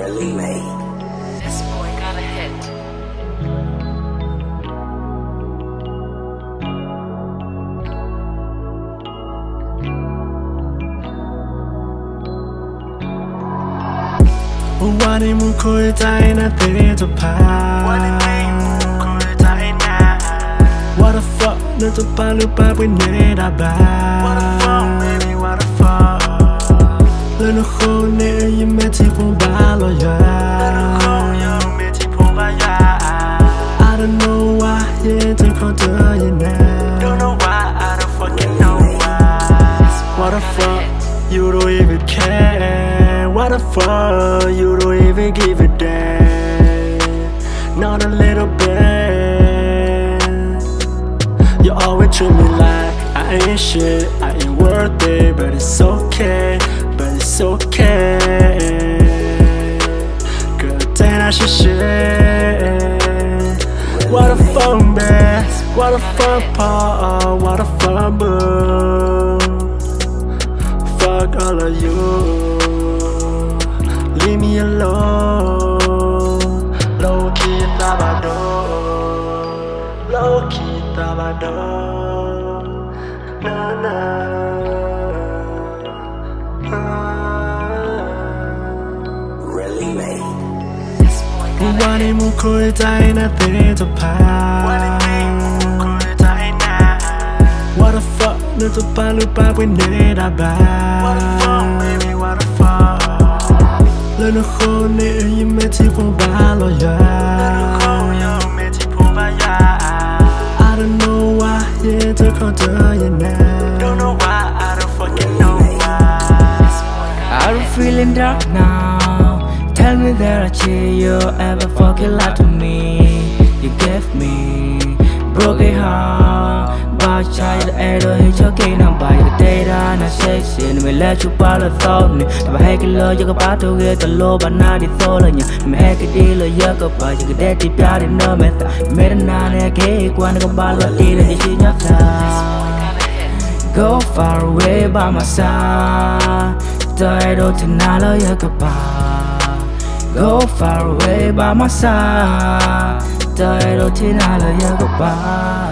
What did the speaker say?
Rellymade. This boy got a hit. What if we could die in a theater pie? What the fuck, no to palupa we need a bad. What the fuck, baby, what the fuck? Let no hold near you met it for ballo, yeah. I don't know why you take on to you now. Don't know why, I don't fucking know why. What the fuck, you don't even care. What the fuck, you don't even give a damn. Not a little bit. You always treat me like I ain't shit, I ain't worth it. But it's okay, but it's okay. Good thing I should share. What a fun man, what a fun part, what a fun move. Fuck all of you, leave me alone. Low key tabado, low key tabado. Na na. Rellymade. What if we could die in a theater pie? What the fuck, no to palupa we need a bad. What the fuck, baby, what the fuck? Let no hold near you met it for ballo, yeah. I don't know why you took on to you now. Don't know why, I don't fucking know why. I'm feeling dark now. Tell me that I cheer you ever fucking lie to me. You gave me broken heart. But child either hit your game and buy the data and I say shit. Me let you buy the thought. Never heck it love you about to get the low but not the thought on you. Me heck it deal you go buy you get that deep out in no method. Made a nine a cake one go buy the deal and you see your go far away by my side. Die don't tonight you go buy. Go far away by my side. Die don't tonight you go buy.